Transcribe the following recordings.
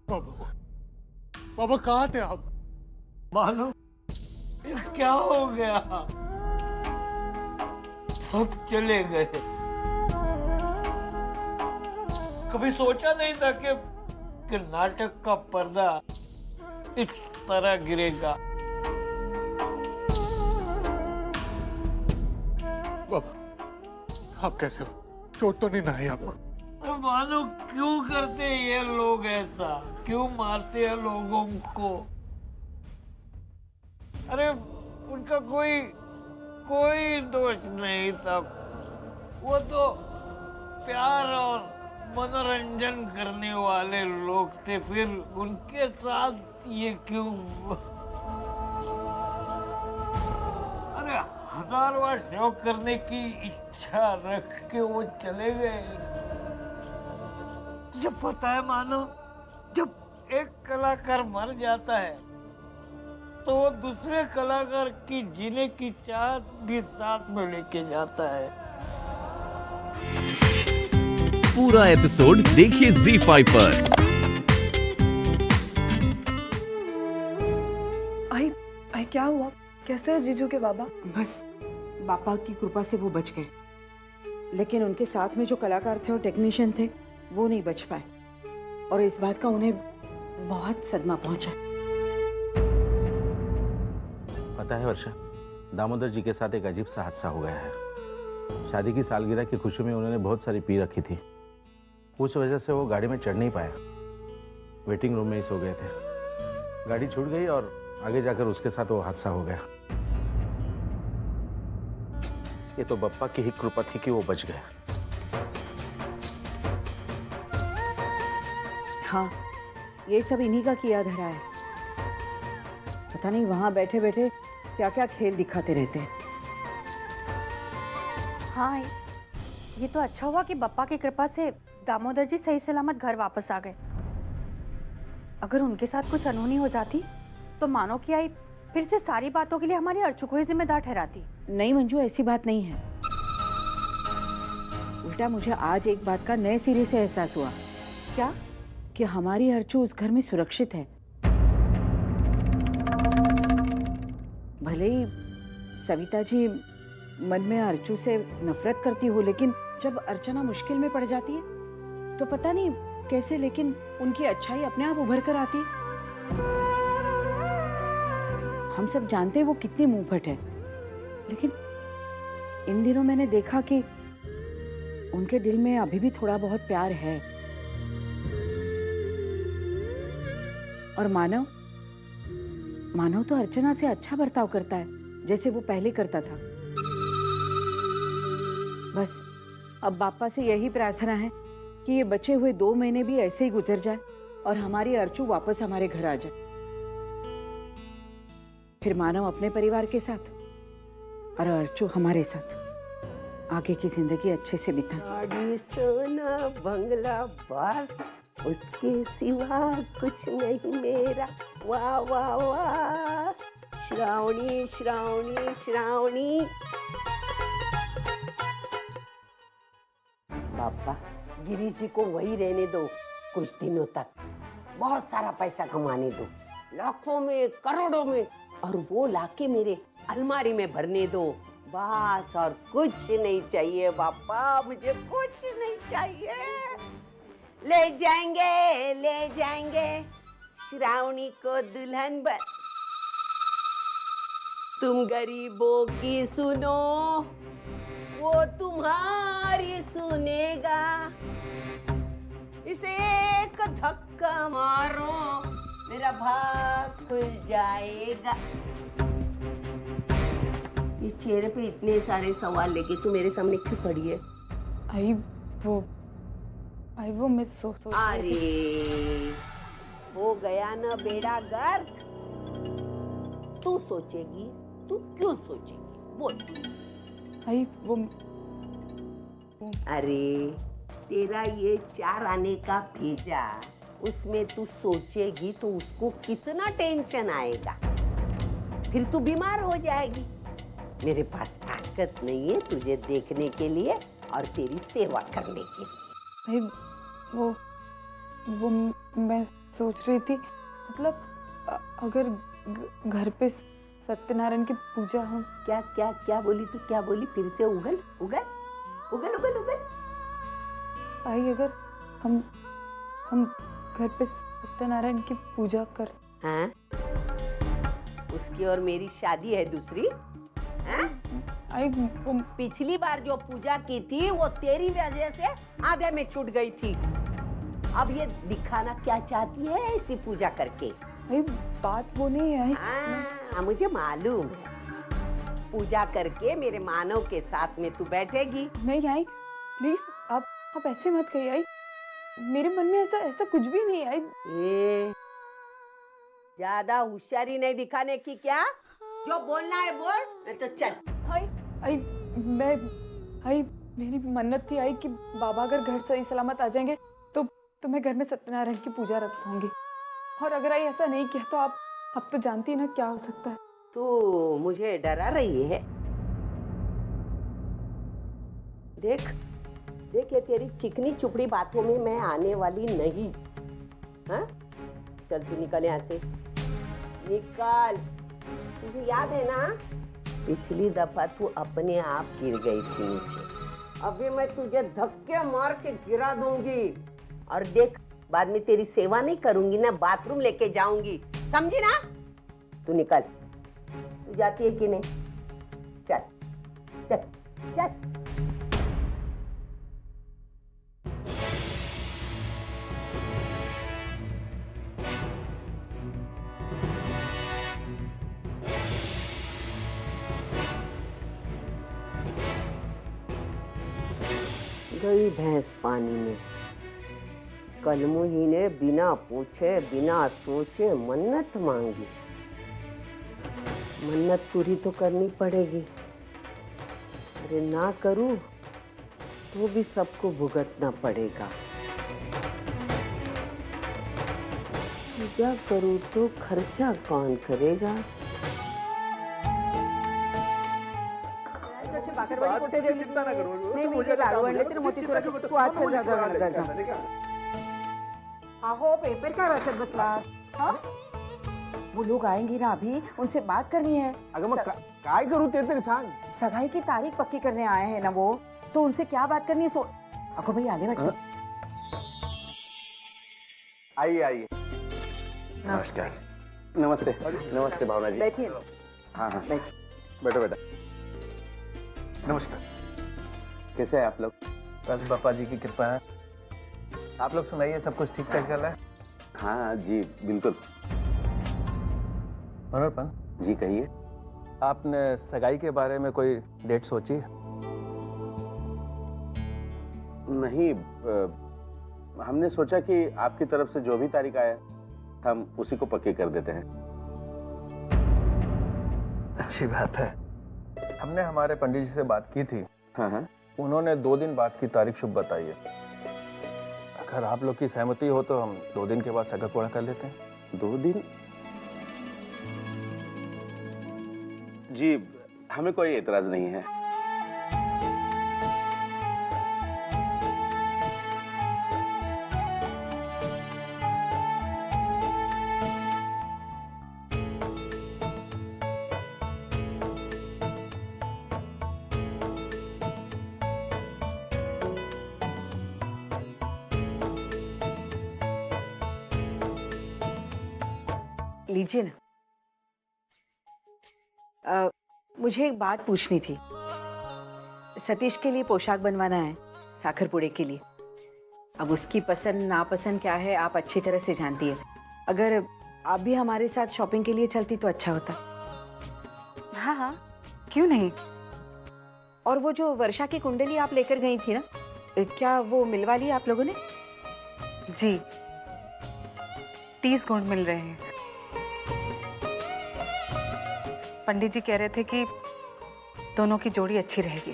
बाबा, बाबा कहाँ थे आप? मानो क्या हो गया? सब चले गए। कभी सोचा नहीं था कि नाटक का पर्दा इस तरह गिरेगा। बाबा, आप कैसे हो? चोट तो नहीं ना है आपको? अरे मानो क्यों करते हैं ये लोग ऐसा? क्यों मारते हैं लोगों को? अरे उनका कोई दोष नहीं था। वो तो प्यार और मनोरंजन करने वाले लोग थे, फिर उनके साथ ये क्यों? अरे 1000 बार शो करने की इच्छा रख के वो चले गए। जब पता है मानो, जब एक कलाकार मर जाता है तो वो दूसरे कलाकार की जीने की चाहत भी साथ में लेके जाता है। पूरा एपिसोड देखिए ZEE5 पर। आई क्या हुआ? कैसे है जीजू के बाबा? बस पापा की कृपा से वो बच गए, लेकिन उनके साथ में जो कलाकार थे और टेक्नीशियन थे वो नहीं बच पाए, और इस बात का उन्हें बहुत सदमा पहुंचा। पता है वर्षा, दामोदर जी के साथ एक अजीब सा हादसा हो गया है। शादी की सालगिरह की खुशी में उन्होंने बहुत सारी पी रखी थी। उस वजह से वो गाड़ी में चढ़ नहीं पाया, वेटिंग रूम में ही सो गए थे। गाड़ी छूट गई और आगे जाकर उसके साथ वो हादसा हो गया। ये तो बप्पा की ही कृपा थी कि वो बच गया। हाँ, ये सब इन्हीं का किया धरा है। पता नहीं वहां बैठे बैठे क्या क्या खेल दिखाते रहते हैं। हाँ, ये तो अच्छा हुआ कि बप्पा की कृपा से दामोदर जी सही सलामत घर वापस आ गए। अगर उनके साथ कुछ अनहोनी हो जाती तो मानो की आई फिर से सारी बातों के लिए हमारी अर्चू को ही जिम्मेदार ठहराती। नहीं मंजू, ऐसी बात नहीं है। उल्टा मुझे आज एक बात का नए सिरे से एहसास हुआ। क्या? कि हमारी अर्चू उस घर में सुरक्षित है। भले ही सविता जी मन में अर्चू से नफरत करती हो, लेकिन जब अर्चना मुश्किल में पड़ जाती है तो पता नहीं कैसे, लेकिन उनकी अच्छाई अपने आप उभर कर आती है। हम सब जानते हैं वो कितनी मुंहफट है, लेकिन इन दिनों मैंने देखा कि उनके दिल में अभी भी थोड़ा बहुत प्यार है। और मानव तो अर्चना से अच्छा बर्ताव करता है जैसे वो पहले करता था। बस अब बापा से यही प्रार्थना है कि ये बचे हुए 2 महीने भी ऐसे ही गुजर जाए और हमारी अर्चू वापस हमारे घर आ जाए। फिर मानव अपने परिवार के साथ और अर्चू हमारे साथ आगे की जिंदगी अच्छे से बिताए। गाड़ी सोना बंगला बस, उसके सिवा कुछ नहीं मेरा। वाह वाह वाह, श्रावणी श्रावणी श्रावणी। पापा, गिरीश जी को वही रहने दो कुछ दिनों तक। बहुत सारा पैसा कमाने दो, लाखों में करोड़ों में, और वो लाके मेरे अलमारी में भरने दो। बस, और कुछ नहीं चाहिए पापा, मुझे कुछ नहीं चाहिए। ले जाएंगे श्रावणी को दुल्हन बन। तुम गरीबों की सुनो, वो तुम्हारी सुनेगा। इसे एक धक्का मारो, मेरा भाग खुल जाएगा। इस चेहरे पे इतने सारे सवाल लेके तू मेरे सामने क्यों खड़ी है? आई वो मैं सोच अरे हो गया ना बेड़ा गर्क। तू सोचेगी, तू क्यों सोचेगी? बोल। आई वो अरे तेरा ये 4 आने का भेजा, उसमें तू सोचेगी तो उसको कितना टेंशन आएगा, फिर तू बीमार हो जाएगी। मेरे पास ताकत नहीं है तुझे देखने के लिए और तेरी सेवा करने के लिए। आई वो मैं सोच रही थी मतलब अगर घर पे सत्यनारायण की पूजा हो। क्या क्या क्या बोली तू, क्या बोली? फिर से उगल उगल उगल उगल उगल। आई अगर हम घर पे सत्यनारायण की पूजा कर। हाँ? उसकी और मेरी शादी है दूसरी? हाँ? आई पिछली बार जो पूजा की थी वो तेरी वजह से आधे में छूट गई थी। अब ये दिखाना क्या चाहती है ऐसी पूजा करके? आई बात वो नहीं है। हाँ, मुझे मालूम है। पूजा करके मेरे मानव के साथ में तू बैठेगी। नहीं आई प्लीज आप ऐसे मत कहिए आई। मेरे मन में ऐसा कुछ भी नहीं आई। ज्यादा होशियारी नहीं दिखाने की, क्या जो बोलना है बोल, नहीं तो चल। आई मेरी मन्नत थी आई कि बाबा अगर घर सही सलामत आ जाएंगे तो मैं घर में सत्यनारायण की पूजा रखूंगी। और अगर आई ऐसा नहीं किया तो आप तो जानती है ना क्या हो सकता है। तू मुझे डरा रही है? देख ये तेरी चिकनी चुपड़ी बातों में मैं आने वाली नहीं। हाँ? चल तू निकल यहाँ से, निकल। तुझे याद है ना पिछली दफा तू अपने आप गिर गई थी नीचे। अभी मैं तुझे धक्के मार के गिरा दूंगी और देख बाद में तेरी सेवा नहीं करूंगी ना, बाथरूम लेके जाऊंगी, समझी ना? तू निकल। तू जाती है कि नहीं? चल चल चल। गई भैंस पानी में। कलमुही ने बिना पूछे बिना सोचे मन्नत मांगी। मन्नत पूरी तो करनी पड़ेगी। अरे ना करूं तो भी सबको भुगतना पड़ेगा। पूजा करूं तो खर्चा कौन करेगा? अहो पेपर काय वाचत बसला? हाँ? वो लोग आएंगे ना अभी, उनसे बात करनी है। अगं मग काय करू ते तरी सांग. सगाई की तारीख पक्की करने आए हैं ना वो, तो उनसे क्या बात करनी है? अको भाई आगे बैठो। आइए नमस्कार. नमस्ते नमस्ते भावना जी. बैठिए। हाँ बैठिए। बैठो बेटा. नमस्कार. कैसे हैं आप लोग? बस बापा जी की कृपा है. आप लोग सुनाइए, सब कुछ ठीक ठाक चल रहा है? हाँ जी बिल्कुल. मनोहर जी कहिए. आपने सगाई के बारे में कोई डेट सोची? नहीं, हमने सोचा कि आपकी तरफ से जो भी तारीख आया हम उसी को पक्की कर देते हैं. अच्छी बात है. हमने हमारे पंडित जी से बात की थी. हाँ. उन्होंने 2 दिन बाद की तारीख शुभ बताई है. अगर आप लोग की सहमति हो तो हम 2 दिन के बाद सगा पूरा कर लेते हैं. 2 दिन? जी हमें कोई एतराज नहीं है. लीजिए ना. मुझे एक बात पूछनी थी. सतीश के लिए पोशाक बनवाना है साखरपुड़े के लिए. अब उसकी पसंद नापसंद क्या है आप अच्छी तरह से जानती है. अगर आप भी हमारे साथ शॉपिंग के लिए चलती तो अच्छा होता. हाँ क्यों नहीं. और वो जो वर्षा की कुंडली आप लेकर गई थी ना, क्या वो मिलवा ली आप लोगों ने? जी 30 गुण मिल रहे हैं. पंडित जी कह रहे थे कि दोनों की जोड़ी अच्छी रहेगी.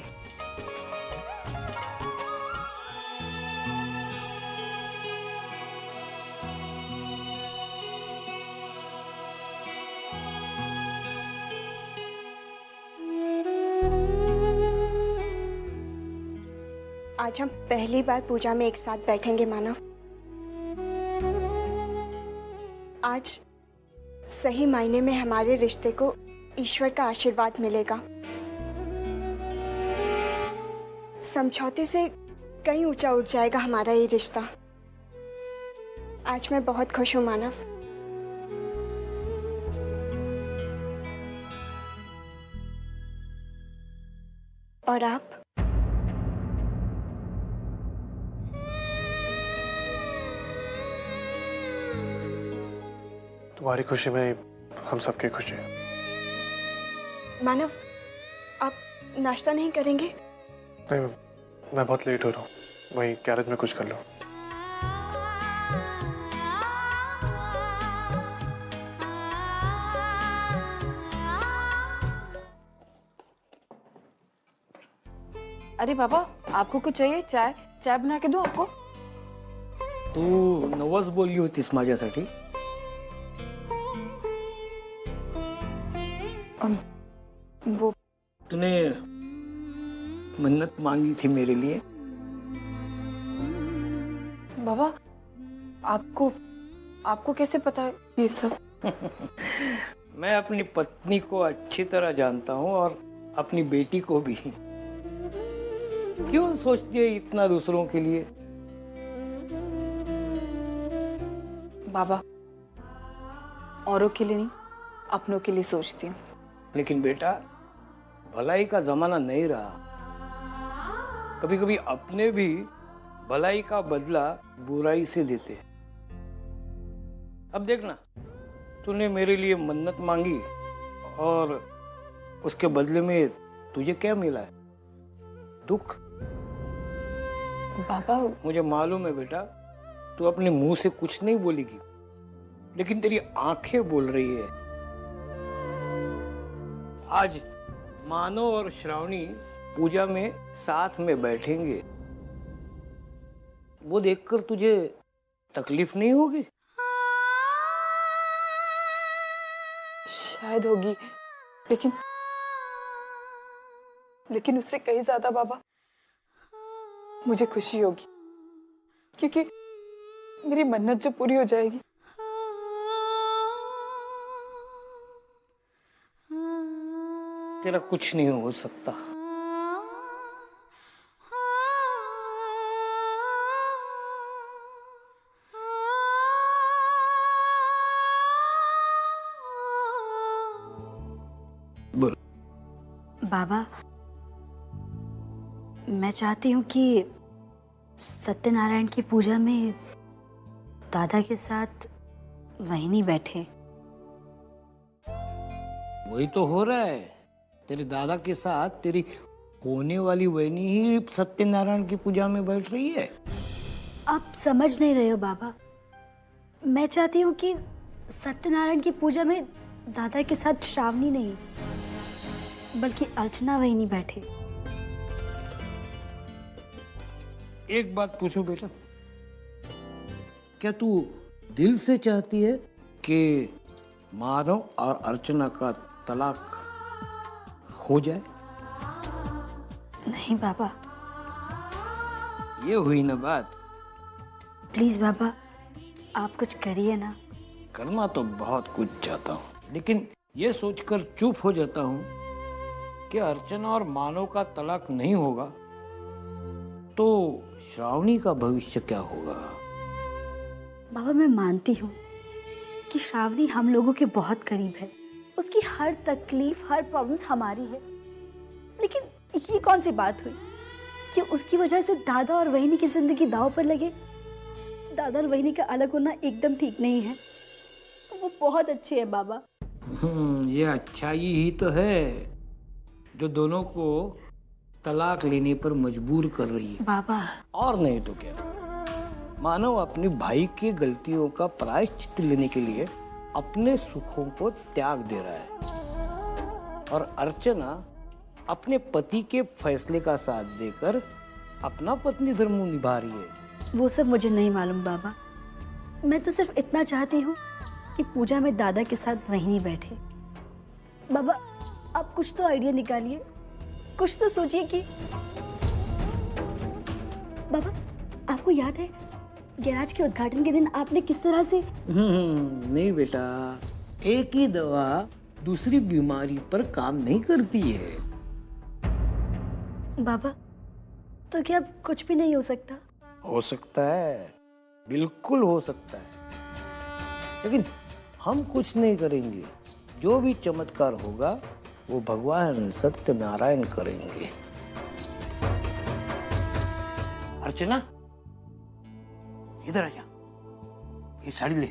आज हम पहली बार पूजा में एक साथ बैठेंगे मानव. आज सही मायने में हमारे रिश्ते को ईश्वर का आशीर्वाद मिलेगा। समझौते से कहीं ऊंचा उठ जाएगा हमारा ये रिश्ता। आज मैं बहुत खुश हूँ मानव। और आप? तुम्हारी खुशी में हम सबकी खुशी है। मानव, आप नाश्ता नहीं करेंगे? नहीं, मैं बहुत लेट हो रहा हूँ, वहीं गैरेज में कुछ कर लो। अरे बाबा, आपको कुछ चाहिए? चाय चाय बना के दूं आपको? तू नवस बोलली होतीस माझ्यासाठी. वो तूने मन्नत मांगी थी मेरे लिए. बाबा, आपको आपको कैसे पता ये सब? मैं अपनी पत्नी को अच्छी तरह जानता हूँ और अपनी बेटी को भी. क्यों सोचती है इतना दूसरों के लिए? बाबा, औरों के लिए नहीं, अपनों के लिए सोचती हूँ. लेकिन बेटा, भलाई का जमाना नहीं रहा. कभी कभी अपने भी भलाई का बदला बुराई से देते हैं. अब देखना, तूने मेरे लिए मन्नत मांगी और उसके बदले में तुझे क्या मिला है? दुख. बाबा, मुझे मालूम है बेटा, तू अपने मुंह से कुछ नहीं बोलेगी, लेकिन तेरी आंखें बोल रही है. आज मानव और श्रावणी पूजा में साथ में बैठेंगे. वो देखकर तुझे तकलीफ नहीं होगी? शायद होगी, लेकिन उससे कहीं ज्यादा बाबा मुझे खुशी होगी, क्योंकि मेरी मन्नत जो पूरी हो जाएगी. तेरा कुछ नहीं हो सकता. बोल. बाबा, मैं चाहती हूँ कि सत्यनारायण की पूजा में दादा के साथ वहीं नहीं बैठे. वही तो हो रहा है. तेरे दादा के साथ तेरी होने वाली वहनी ही सत्यनारायण की पूजा में बैठ रही है. आप समझ नहीं रहे हो बाबा. मैं चाहती हूँ कि सत्यनारायण की पूजा में दादा के साथ श्रावणी नहीं, बल्कि अर्चना वहीं नहीं बैठे. एक बात पूछो बेटा, क्या तू दिल से चाहती है कि मानव और अर्चना का तलाक हो जाए? नहीं बाबा. ये हुई ना बात. प्लीज बाबा, आप कुछ करिए ना. करना तो बहुत कुछ चाहता हूँ, लेकिन ये सोचकर चुप हो जाता हूँ कि अर्चना और मानव का तलाक नहीं होगा तो श्रावणी का भविष्य क्या होगा? बाबा, मैं मानती हूँ कि श्रावणी हम लोगों के बहुत करीब है. उसकी हर तकलीफ, हर प्रॉब्लम्स हमारी है. लेकिन ये कौन सी बात हुई कि उसकी वजह से दादा और वहिनी की जिंदगी दांव पर लगे? दादा और वहिनी का अलग होना एकदम ठीक नहीं है. वो बहुत अच्छे है बाबा. ये अच्छाई ही तो है जो दोनों को तलाक लेने पर मजबूर कर रही है. बाबा, और नहीं तो क्या. मानव अपने भाई की गलतियों का प्रायश्चित लेने के लिए अपने सुखों को त्याग दे रहा है, और अर्चना अपने पति के फैसले का साथ देकर अपना पत्नी धर्म निभा रही है. वो सब मुझे नहीं मालूम बाबा. मैं तो सिर्फ इतना चाहती हूँ कि पूजा में दादा के साथ वहीं नहीं बैठे. बाबा, आप कुछ तो आइडिया निकालिए, कुछ तो सोचिए कि बाबा, आपको याद है गैराज के उद्घाटन के दिन आपने किस तरह से? नहीं बेटा, एक ही दवा दूसरी बीमारी पर काम नहीं करती है। बाबा, तो क्या अब कुछ भी नहीं हो सकता? हो सकता है, बिल्कुल हो सकता है, लेकिन हम कुछ नहीं करेंगे। जो भी चमत्कार होगा वो भगवान सत्यनारायण करेंगे। अर्चना, इधर आ जा, ये साड़ी ले,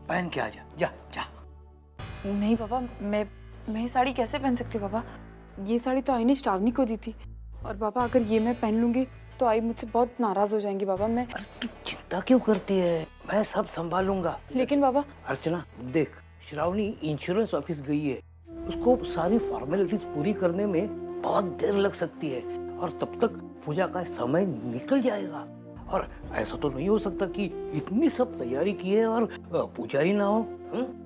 पहन के आ जा, जा जा। नहीं पापा, मैं ये साड़ी कैसे पहन सकती हूँ पापा? ये साड़ी तो आई ने श्रावणी को दी थी, और पापा अगर ये मैं पहन लूंगी तो आई मुझसे बहुत नाराज हो जाएंगी पापा। मैं अरे तू चिंता क्यों करती है, मैं सब संभालूंगा। लेकिन पापा। अर्चना देख, श्रावणी इंश्योरेंस ऑफिस गई है, उसको सारी फॉर्मेलिटीज पूरी करने में बहुत देर लग सकती है, और तब तक पूजा का समय निकल जाएगा। और ऐसा तो नहीं हो सकता कि इतनी सब तैयारी की है और पूजा ही ना हो।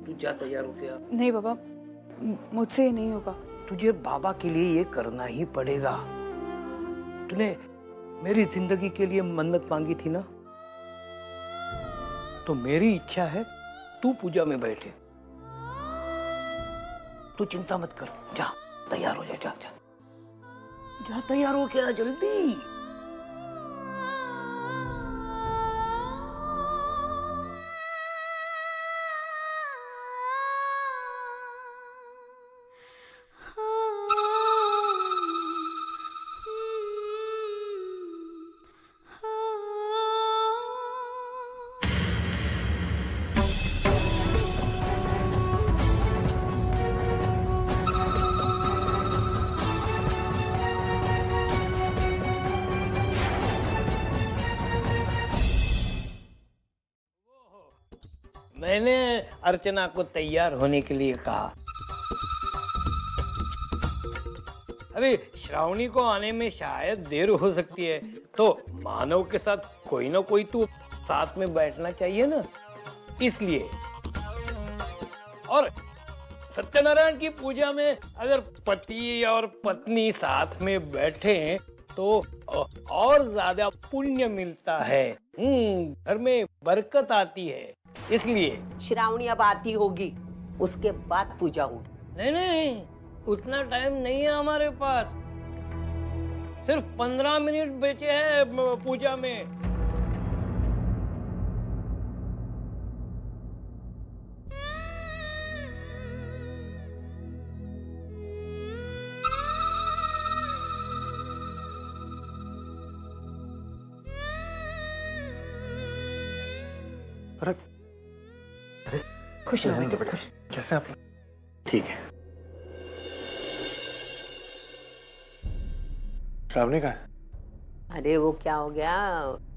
तू जा, तैयार हो गया? नहीं पापा, मुझसे ये नहीं होगा। तुझे बाबा के लिए ये करना ही पड़ेगा। तूने मेरी जिंदगी के लिए मन्नत मांगी थी ना, तो मेरी इच्छा है तू पूजा में बैठे। तू चिंता मत कर, जा तैयार हो जा, जा जा जा, तैयार हो क्या, जल्दी। मैंने अर्चना को तैयार होने के लिए कहा। अभी श्रावणी को आने में शायद देर हो सकती है, तो मानव के साथ कोई ना कोई तो साथ में बैठना चाहिए ना, इसलिए। और सत्यनारायण की पूजा में अगर पति और पत्नी साथ में बैठे तो और ज्यादा पुण्य मिलता है, घर में बरकत आती है, इसलिए। श्रावणी अब आती होगी, उसके बाद पूजा होगी। नहीं नहीं, उतना टाइम नहीं है हमारे पास, सिर्फ 15 मिनट बचे हैं पूजा में। अरे अरे खुश रहो बेटा, खुश। कैसे आप? ठीक है। श्रावणी का है? अरे वो क्या हो गया,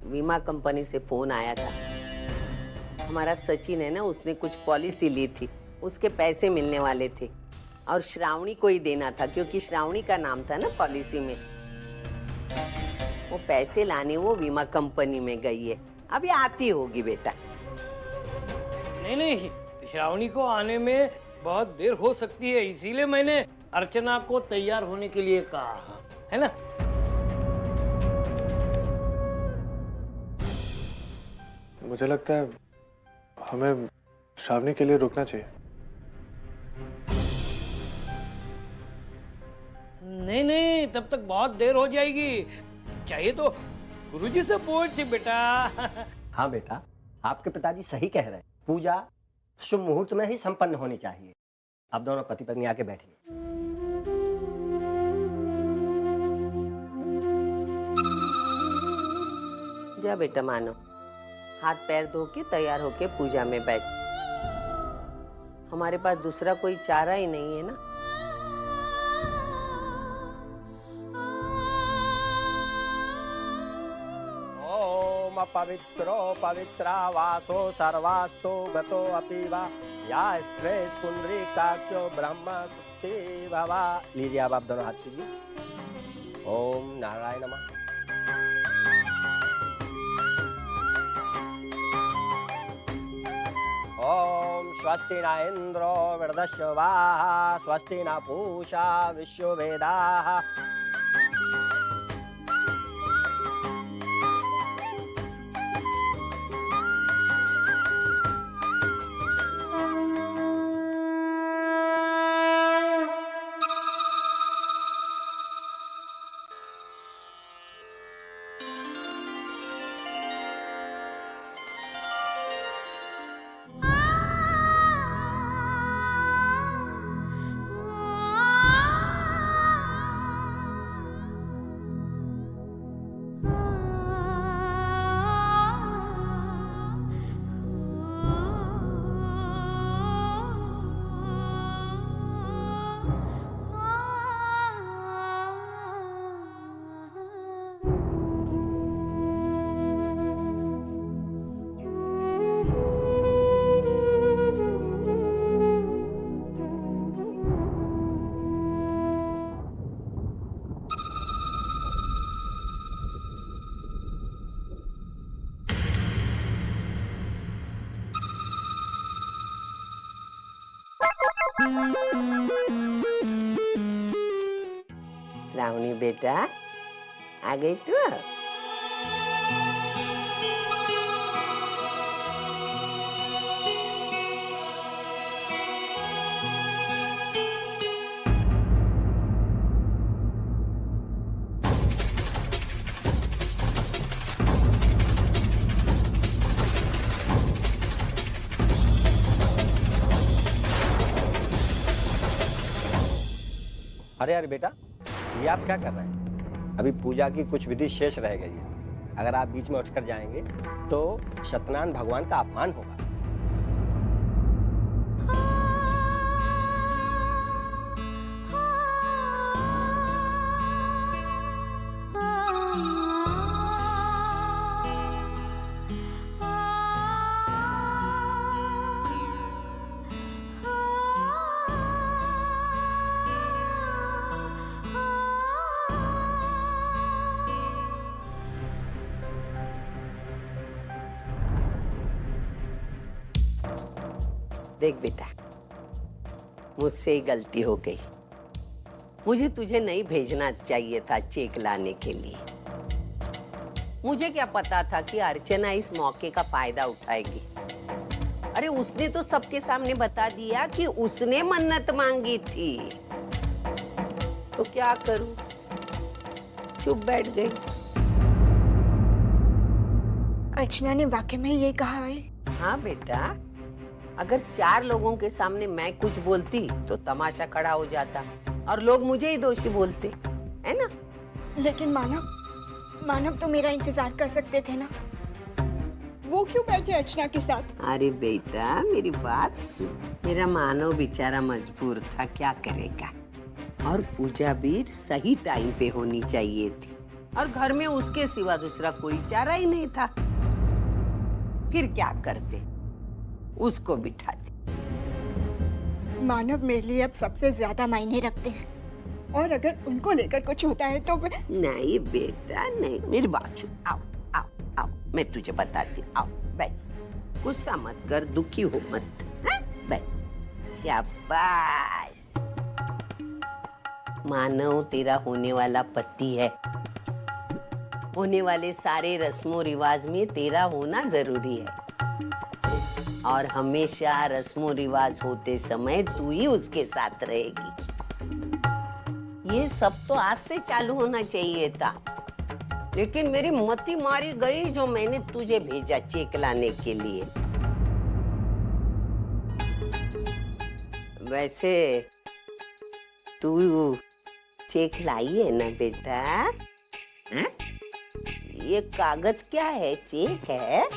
बीमा कंपनी से फोन आया था। हमारा सचिन है ना, उसने कुछ पॉलिसी ली थी, उसके पैसे मिलने वाले थे और श्रावणी को ही देना था, क्योंकि श्रावणी का नाम था ना पॉलिसी में। वो पैसे लाने वो बीमा कंपनी में गई है, अभी आती होगी बेटा। नहीं नहीं, श्रावणी को आने में बहुत देर हो सकती है, इसीलिए मैंने अर्चना को तैयार होने के लिए कहा है ना। मुझे लगता है हमें श्रावणी के लिए रुकना चाहिए। नहीं नहीं, तब तक बहुत देर हो जाएगी, चाहिए तो गुरुजी से पूछ बेटा। हाँ बेटा, आपके पिताजी सही कह रहे हैं, पूजा शुभ मुहूर्त में ही संपन्न होनी चाहिए। आप दोनों पति पत्नी आके बैठिए। जा बेटा मानो, हाथ पैर धो के तैयार होके पूजा में बैठ। हमारे पास दूसरा कोई चारा ही नहीं है ना। ओम पवित्रो पवित्रा वासो सर्वास्तो गतो अपि वा या स्त्रे पुंडरीकाक्षो ब्रह्म भवा। लीजिए आप दोनों हाथ कीजिए। ओम नारायण नमः। ओम स्वस्ति न इंद्रो वृद्धश्रवाः स्वस्ति न पूषा विश्ववेदाः। रावणी बेटा आ गई तू? अरे यार बेटा, ये आप क्या कर रहे हैं? अभी पूजा की कुछ विधि शेष रह गई है। अगर आप बीच में उठकर जाएंगे तो सत्यनारायण भगवान का अपमान होगा। देख बेटा, मुझसे ही गलती हो गई। मुझे तुझे नहीं भेजना चाहिए था चेक लाने के लिए। मुझे क्या पता था कि अर्चना इस मौके का फायदा उठाएगी। अरे उसने तो सबके सामने बता दिया कि उसने मन्नत मांगी थी। तो क्या करूं? चुप बैठ गई। अर्चना ने वाकई में ये कहा है? हाँ बेटा, अगर 4 लोगों के सामने मैं कुछ बोलती तो तमाशा खड़ा हो जाता और लोग मुझे ही दोषी बोलते, है ना? लेकिन मानव तो मेरा इंतजार कर सकते थे ना। वो क्यों बैठे अर्चना के साथ? अरे बेटा मेरी बात सुन। मेरा मानव बेचारा मजबूर था, क्या करेगा। और पूजा भी सही टाइम पे होनी चाहिए थी और घर में उसके सिवा दूसरा कोई चारा ही नहीं था। फिर क्या करते, उसको बिठाते। मानव मेरे लिए अब सबसे ज्यादा मायने रखते हैं और अगर उनको लेकर कुछ होता है तो नहीं बेटा नहीं, मेरी बात सुन। आओ आओ आओ, मैं तुझे बताती हूँ। आओ बैठ, गुस्सा मत कर, दुखी हो मत, बैठ। शाबाश। मानव तेरा होने वाला पति है। होने वाले सारे रस्मों रिवाज में तेरा होना जरूरी है और हमेशा रस्मों रिवाज होते समय तू ही उसके साथ रहेगी। ये सब तो आज से चालू होना चाहिए था, लेकिन मेरी मति मारी गई जो मैंने तुझे भेजा चेक लाने के लिए। वैसे तू चेक लाई है ना बेटा? हैं? ये कागज क्या है? चेक है?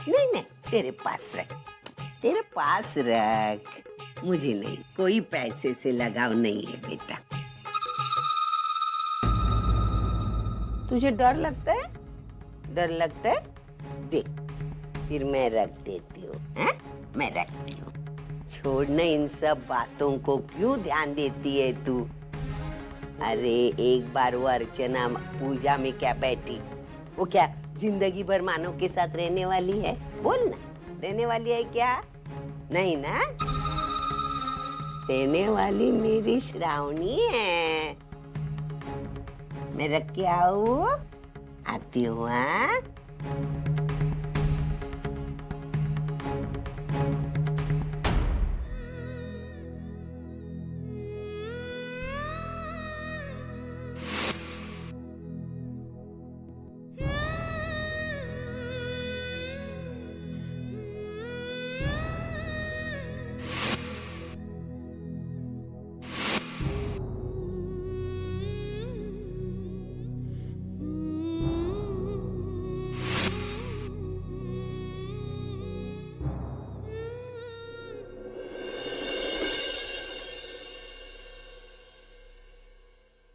नहीं नहीं, तेरे पास रख, तेरे पास रख। मुझे नहीं, कोई पैसे से लगाव नहीं है बेटा। तुझे डर लगता है? डर लगता है? देख, फिर मैं रख देती हूँ। हैं? मैं रखती हूँ। छोड़ना इन सब बातों को, क्यों ध्यान देती है तू? अरे एक बार वो अर्चना पूजा में क्या बैठी, वो क्या जिंदगी भर मानव के साथ रहने वाली है? बोल ना, रहने वाली है क्या? नहीं ना? रहने वाली मेरी श्रावणी है। मैं रख के आऊं? आती हूँ। हाँ?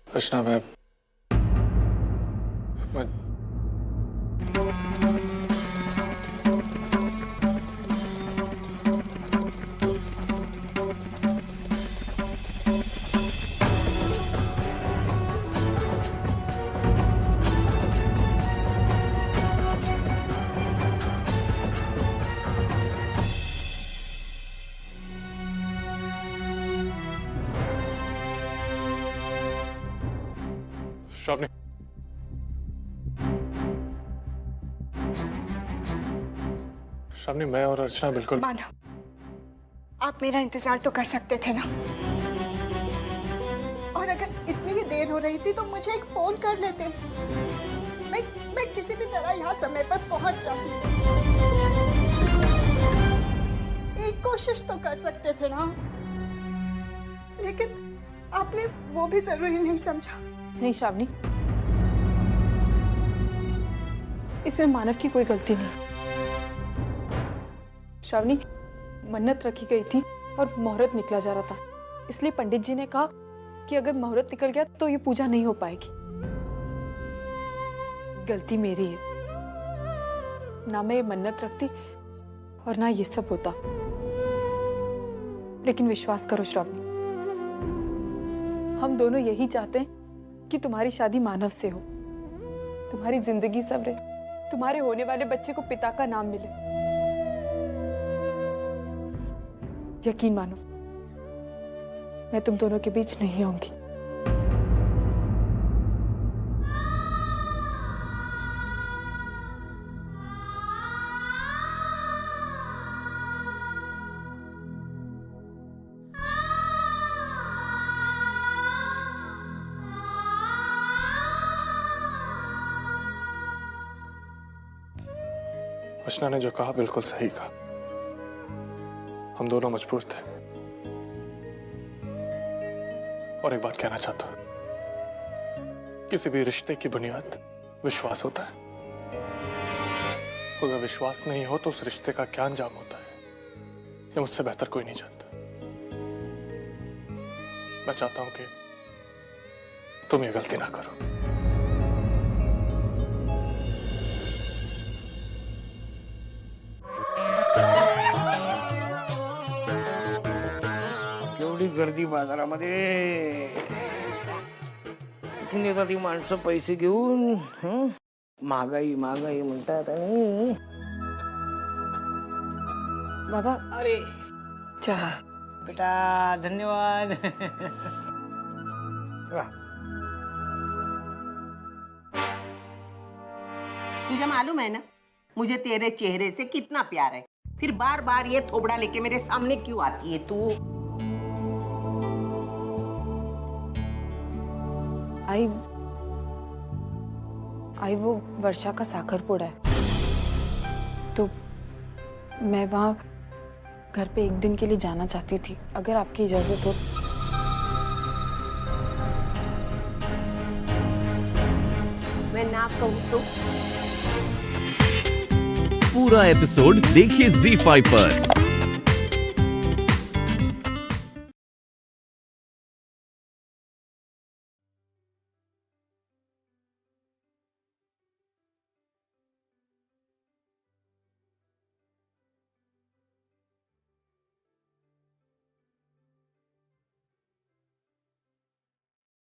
अर्चना मैं शामनी, मैं और अर्चना बिल्कुल। मानव, आप मेरा इंतजार तो कर सकते थे ना। और अगर इतनी ही देर हो रही थी तो मुझे एक फोन कर लेते। मैं किसी भी तरह यहाँ समय पर पहुंच जाती। एक कोशिश तो कर सकते थे ना, लेकिन आपने वो भी जरूरी नहीं समझा। नहीं श्रावणी, इसमें मानव की कोई गलती नहीं। श्रावणी, मन्नत रखी गई थी और मुहूर्त निकला जा रहा था, इसलिए पंडित जी ने कहा कि अगर मुहूर्त निकल गया तो ये पूजा नहीं हो पाएगी। गलती मेरी है, ना मैं ये मन्नत रखती और ना ये सब होता। लेकिन विश्वास करो श्रावणी, हम दोनों यही चाहते हैं कि तुम्हारी शादी मानव से हो, तुम्हारी जिंदगी सवरे, तुम्हारे होने वाले बच्चे को पिता का नाम मिले। यकीन मानो, मैं तुम दोनों के बीच नहीं आऊंगी। अर्चना ने जो कहा बिल्कुल सही कहा। हम दोनों मजबूर थे। और एक बात कहना चाहता हूं, किसी भी रिश्ते की बुनियाद विश्वास होता है। अगर विश्वास नहीं हो तो उस रिश्ते का क्या अंजाम होता है ये मुझसे बेहतर कोई नहीं जानता। मैं चाहता हूं कि तुम ये गलती ना करो। एवढी गर्दी बाजारामध्ये, कुठून येतात ती माणसं पैसे घेऊन? महागाई महागाई म्हणतात आणि बाबा, अरे चहा बेटा, धन्यवाद। तुझे मालूम है ना मुझे तेरे चेहरे से कितना प्यार है, फिर बार बार ये थोबड़ा लेके मेरे सामने क्यों आती है तू? आई वो वर्षा का साखरपुड़ा है, तो मैं वहां घर पे एक दिन के लिए जाना चाहती थी, अगर आपकी इजाजत हो। मैं ना कहूँ तो? पूरा एपिसोड देखिए ZEE5 पर।